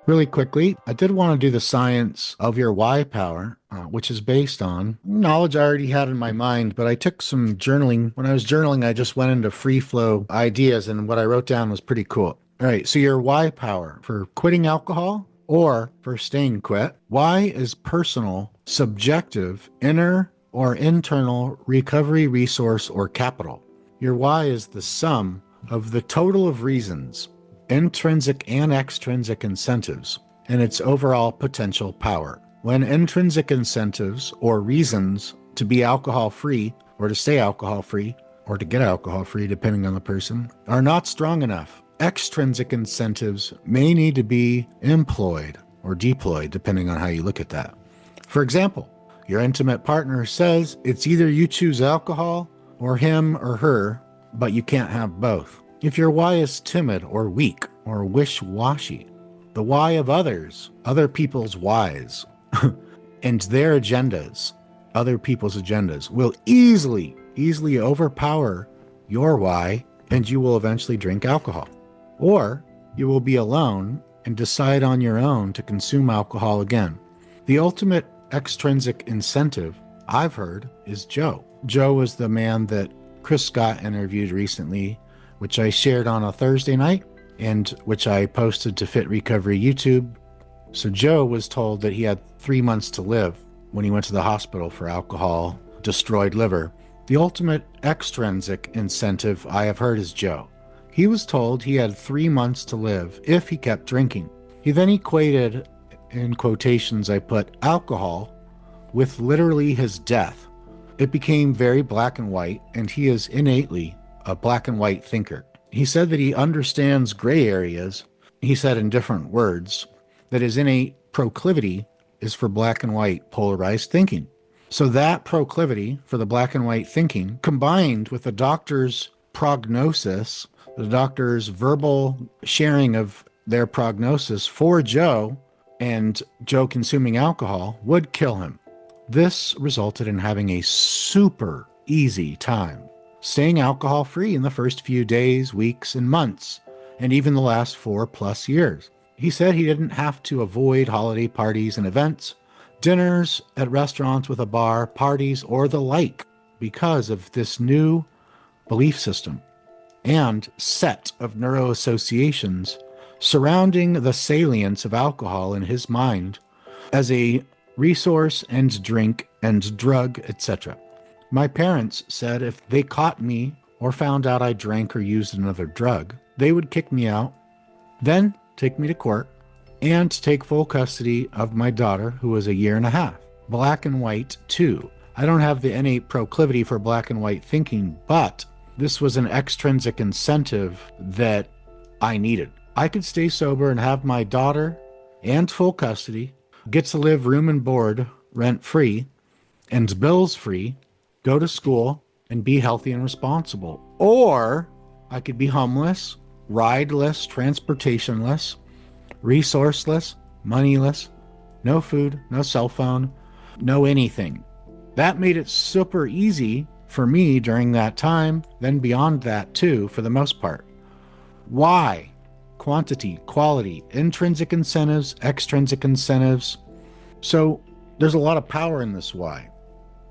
Really quickly, I did want to do the science of your why power, which is based on knowledge I already had in my mind, but I took some journaling. When I was journaling, I just went into free flow ideas, and what I wrote down was pretty cool. All right, so your why power for quitting alcohol or for staying quit. Why is personal, subjective, inner, or internal recovery resource or capital. Your why is the sum of the total of reasons, intrinsic and extrinsic incentives, and its overall potential power. When intrinsic incentives or reasons to be alcohol free or to stay alcohol free or to get alcohol free, depending on the person, are not strong enough, extrinsic incentives may need to be employed or deployed, depending on how you look at that. For example, your intimate partner says it's either you choose alcohol or him or her, but you can't have both. If your why is timid or weak or wish-washy, the why of others, other people's whys, and their agendas, other people's agendas, will easily overpower your why, and you will eventually drink alcohol. Or you will be alone and decide on your own to consume alcohol again. The ultimate extrinsic incentive I've heard is Joe. Joe was the man that Chris Scott interviewed recently, which I shared on a Thursday night and which I posted to Fit Recovery YouTube. So Joe was told that he had 3 months to live when he went to the hospital for alcohol, destroyed liver. The ultimate extrinsic incentive I have heard is Joe. He was told he had 3 months to live if he kept drinking. He then equated, in quotations I put, alcohol with literally his death. It became very black and white, and he is innately a black and white thinker. He said that he understands gray areas. He said in different words that his innate proclivity is for black and white polarized thinking. So that proclivity for the black and white thinking, combined with the doctor's prognosis, the doctor's verbal sharing of their prognosis for Joe and Joe consuming alcohol, would kill him. This resulted in having a super easy time staying alcohol free in the first few days, weeks, and months, and even the last 4+ years. He said he didn't have to avoid holiday parties and events, dinners at restaurants with a bar, parties, or the like, because of this new belief system and set of neuroassociations surrounding the salience of alcohol in his mind as a resource and drink and drug, etc. My parents said if they caught me or found out I drank or used another drug, they would kick me out, then take me to court, and take full custody of my daughter, who was 1.5 years. Black and white, too. I don't have the innate proclivity for black and white thinking, but this was an extrinsic incentive that I needed. I could stay sober and have my daughter and full custody, get to live room and board rent-free and bills-free, go to school, and be healthy and responsible. Or I could be homeless, rideless, transportationless, resourceless, moneyless, no food, no cell phone, no anything. That made it super easy for me during that time, then beyond that too, for the most part. Why? Quantity, quality, intrinsic incentives, extrinsic incentives. So there's a lot of power in this why.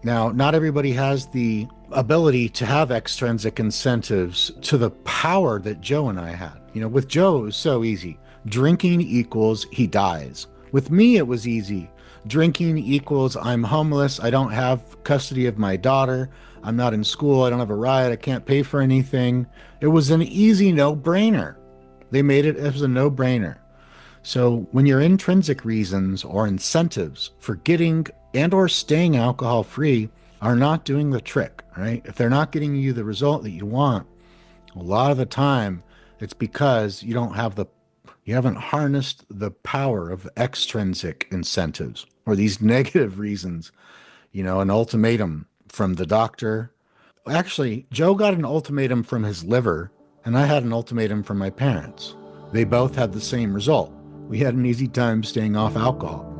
Now, not everybody has the ability to have extrinsic incentives to the power that Joe and I had. With Joe, it was so easy. Drinking equals he dies. With me, it was easy. Drinking equals I'm homeless. I don't have custody of my daughter. I'm not in school. I don't have a ride. I can't pay for anything. It was an easy no-brainer. They made it as a no-brainer. So when your intrinsic reasons or incentives for getting and or staying alcohol free are not doing the trick, right? If they're not getting you the result that you want, a lot of the time it's because you haven't harnessed the power of extrinsic incentives or these negative reasons, an ultimatum from the doctor. Actually, Joe got an ultimatum from his liver, and I had an ultimatum from my parents. They both had the same result. We had an easy time staying off alcohol.